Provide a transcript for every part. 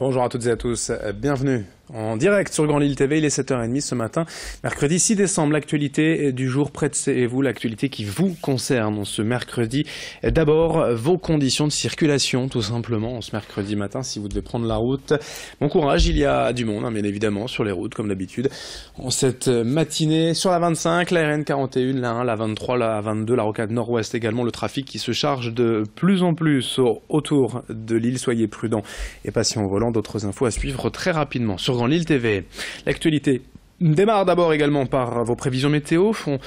Bonjour à toutes et à tous, bienvenue en direct sur Grand Lille TV, il est 7h30 ce matin, mercredi 6 décembre, l'actualité du jour près de chez vous, l'actualité qui vous concerne ce mercredi. D'abord, vos conditions de circulation tout simplement, ce mercredi matin, si vous devez prendre la route. Bon courage, il y a du monde, bien évidemment, sur les routes comme d'habitude. En cette matinée, sur la 25, la RN 41, la 1, la 23, la 22, la rocade nord-ouest également, le trafic qui se charge de plus en plus autour de l'île. Soyez prudents et patients au volant. D'autres infos à suivre très rapidement sur Grand Lille TV. L'actualité démarre d'abord également par vos prévisions météo. On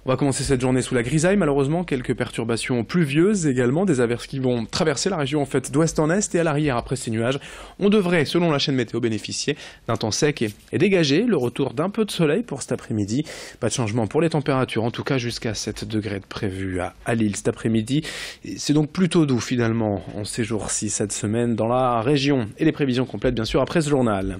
va commencer cette journée sous la grisaille, malheureusement. Quelques perturbations pluvieuses également, des averses qui vont traverser la région en fait d'ouest en est et à l'arrière après ces nuages. On devrait, selon la chaîne météo, bénéficier d'un temps sec et dégagé. Le retour d'un peu de soleil pour cet après-midi. Pas de changement pour les températures, en tout cas jusqu'à 7 degrés de prévu à Lille cet après-midi. C'est donc plutôt doux finalement en ces jours-ci, cette semaine dans la région. Et les prévisions complètes bien sûr après ce journal.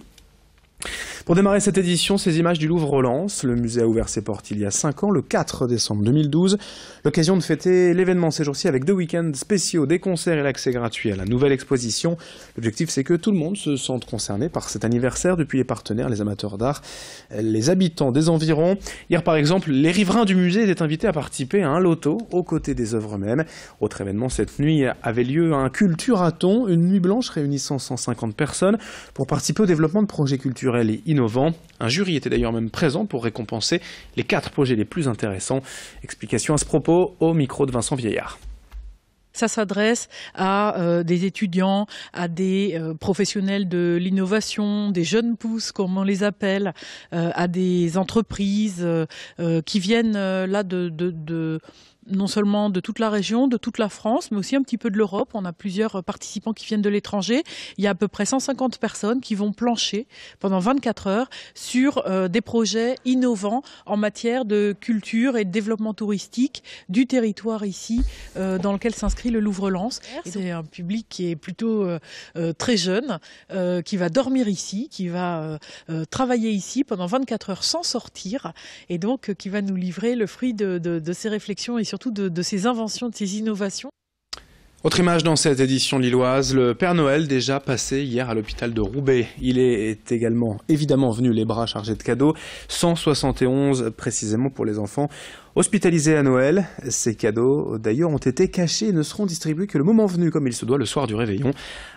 Pour démarrer cette édition, ces images du Louvre relancent. Le musée a ouvert ses portes il y a 5 ans, le 4 décembre 2012. L'occasion de fêter l'événement ces jours-ci avec 2 week-ends spéciaux, des concerts et l'accès gratuit à la nouvelle exposition. L'objectif, c'est que tout le monde se sente concerné par cet anniversaire, depuis les partenaires, les amateurs d'art, les habitants des environs. Hier, par exemple, les riverains du musée étaient invités à participer à un loto aux côtés des œuvres mêmes. Autre événement, cette nuit avait lieu un Culturathon, une nuit blanche réunissant 150 personnes pour participer au développement de projets culturels et innovants. Un jury était d'ailleurs même présent pour récompenser les 4 projets les plus intéressants. Explication à ce propos au micro de Vincent Vieillard. Ça s'adresse à des étudiants, à des professionnels de l'innovation, des jeunes pousses, comme on les appelle, à des entreprises qui viennent là non seulement de toute la région, de toute la France, mais aussi un petit peu de l'Europe. On a plusieurs participants qui viennent de l'étranger. Il y a à peu près 150 personnes qui vont plancher pendant 24 heures sur des projets innovants en matière de culture et de développement touristique du territoire ici, dans lequel s'inscrit le Louvre-Lens. C'est un public qui est plutôt très jeune, qui va dormir ici, qui va travailler ici pendant 24 heures sans sortir, et donc qui va nous livrer le fruit de ces réflexions et surtout de ces inventions, de ces innovations. Autre image dans cette édition lilloise, le Père Noël déjà passé hier à l'hôpital de Roubaix. Il est également évidemment venu les bras chargés de cadeaux, 171 précisément pour les enfants hospitalisés à Noël. Ces cadeaux d'ailleurs ont été cachés et ne seront distribués que le moment venu comme il se doit le soir du réveillon.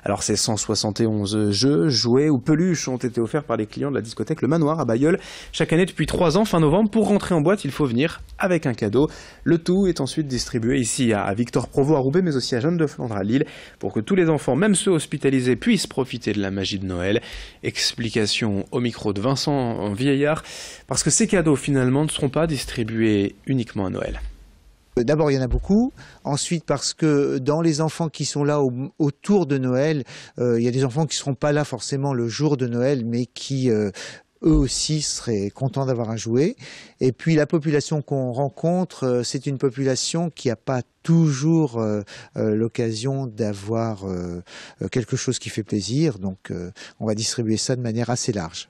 Alors ces 171 jeux, jouets ou peluches ont été offerts par les clients de la discothèque Le Manoir à Bailleul chaque année depuis 3 ans. Fin novembre, pour rentrer en boîte, il faut venir avec un cadeau. Le tout est ensuite distribué ici à Victor Provost à Roubaix mais aussi à Jeanne de Flandre à Lille pour que tous les enfants, même ceux hospitalisés, puissent profiter de la magie de Noël. Explication au micro de Vincent Vieillard, parce que ces cadeaux finalement ne seront pas distribués uniquement à Noël. D'abord, il y en a beaucoup. Ensuite, parce que dans les enfants qui sont là autour de Noël, il y a des enfants qui ne seront pas là forcément le jour de Noël, mais qui eux aussi seraient contents d'avoir un jouet. Et puis la population qu'on rencontre, c'est une population qui n'a pas toujours l'occasion d'avoir quelque chose qui fait plaisir. Donc on va distribuer ça de manière assez large.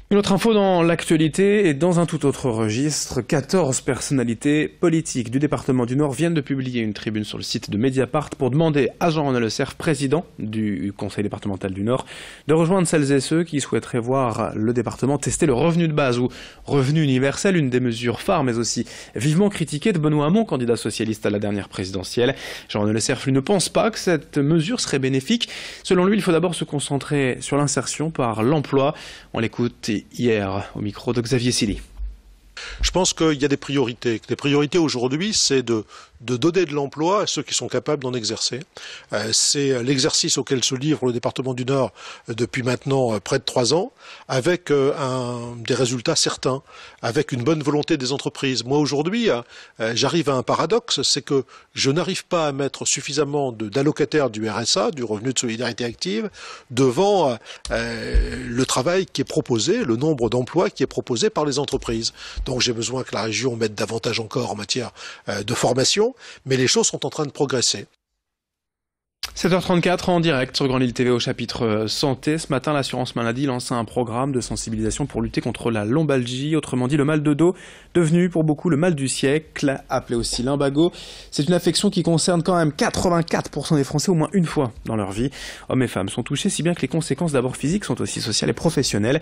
Une autre info dans l'actualité et dans un tout autre registre, 14 personnalités politiques du département du Nord viennent de publier une tribune sur le site de Mediapart pour demander à Jean-René Le Cerf, président du conseil départemental du Nord, de rejoindre celles et ceux qui souhaiteraient voir le département tester le revenu de base ou revenu universel, une des mesures phares mais aussi vivement critiquée de Benoît Hamon, candidat socialiste à la dernière présidentielle. Jean-René Le Cerf, lui, ne pense pas que cette mesure serait bénéfique. Selon lui, il faut d'abord se concentrer sur l'insertion par l'emploi. On l'écoute hier au micro de Xavier Silly. Je pense qu'il y a des priorités. Les priorités aujourd'hui, c'est de donner de l'emploi à ceux qui sont capables d'en exercer. C'est l'exercice auquel se livre le département du Nord depuis maintenant près de 3 ans, avec des résultats certains, avec une bonne volonté des entreprises. Moi aujourd'hui, j'arrive à un paradoxe, c'est que je n'arrive pas à mettre suffisamment d'allocataires du RSA, du revenu de solidarité active, devant le travail qui est proposé, le nombre d'emplois qui est proposé par les entreprises. Donc j'ai besoin que la région mette davantage encore en matière de formation, mais les choses sont en train de progresser. 7h34 en direct sur Grand Lille TV au chapitre santé. Ce matin, l'assurance maladie lance un programme de sensibilisation pour lutter contre la lombalgie, autrement dit le mal de dos, devenu pour beaucoup le mal du siècle, appelé aussi lumbago. C'est une affection qui concerne quand même 84% des Français au moins une fois dans leur vie. Hommes et femmes sont touchés, si bien que les conséquences d'abord physiques sont aussi sociales et professionnelles,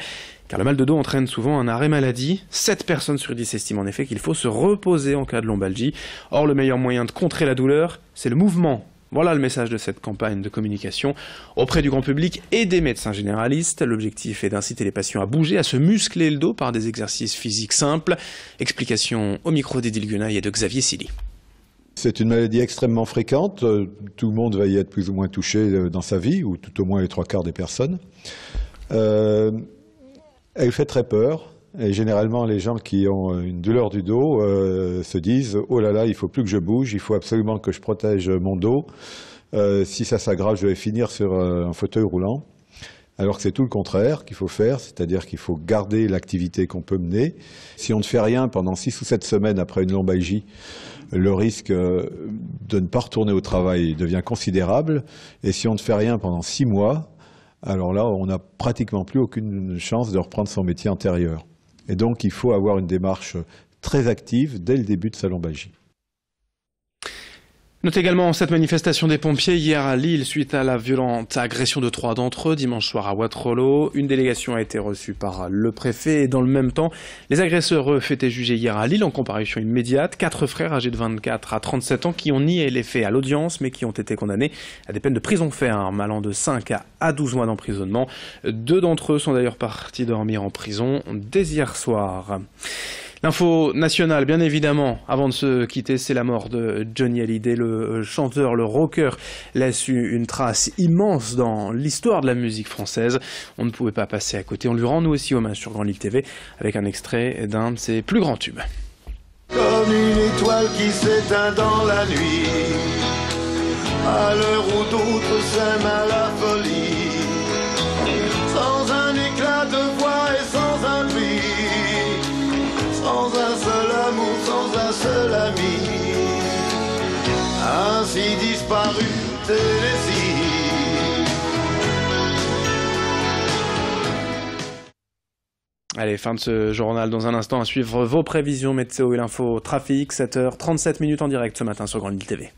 car le mal de dos entraîne souvent un arrêt maladie. 7 personnes sur 10 estiment en effet qu'il faut se reposer en cas de lombalgie. Or, le meilleur moyen de contrer la douleur, c'est le mouvement. Voilà le message de cette campagne de communication auprès du grand public et des médecins généralistes. L'objectif est d'inciter les patients à bouger, à se muscler le dos par des exercices physiques simples. Explication au micro d'Edil Gunaï et de Xavier Silly. C'est une maladie extrêmement fréquente. Tout le monde va y être plus ou moins touché dans sa vie, ou tout au moins les 3/4 des personnes. Elle fait très peur. Et généralement, les gens qui ont une douleur du dos se disent « Oh là là, il ne faut plus que je bouge, il faut absolument que je protège mon dos. Si ça s'aggrave, je vais finir sur un fauteuil roulant. » Alors que c'est tout le contraire qu'il faut faire, c'est-à-dire qu'il faut garder l'activité qu'on peut mener. Si on ne fait rien pendant 6 ou 7 semaines après une lombalgie, le risque de ne pas retourner au travail devient considérable. Et si on ne fait rien pendant 6 mois, alors là, on n'a pratiquement plus aucune chance de reprendre son métier antérieur. Et donc, il faut avoir une démarche très active dès le début de sa lombalgie. Notez également cette manifestation des pompiers hier à Lille suite à la violente agression de 3 d'entre eux dimanche soir à Wattrelos. Une délégation a été reçue par le préfet et dans le même temps, les agresseurs eux étaient jugés hier à Lille en comparution immédiate. 4 frères âgés de 24 à 37 ans qui ont nié les faits à l'audience mais qui ont été condamnés à des peines de prison ferme allant de 5 à 12 mois d'emprisonnement. 2 d'entre eux sont d'ailleurs partis dormir en prison dès hier soir. L'info nationale, bien évidemment, avant de se quitter, c'est la mort de Johnny Hallyday, le chanteur, le rocker, laisse une trace immense dans l'histoire de la musique française. On ne pouvait pas passer à côté. On lui rend nous aussi hommage sur Grand Lille TV avec un extrait d'un de ses plus grands tubes. Comme une étoile qui s'éteint dans la nuit, à l'heure où d'autres s'aiment à la folie, sans un éclat de voix et sans un bruit. Sans un seul amour, sans un seul ami, ainsi disparu Tennessee. Allez, fin de ce journal. Dans un instant, à suivre vos prévisions météo et l'info trafic. 7h37 en direct ce matin sur Grand Lille TV.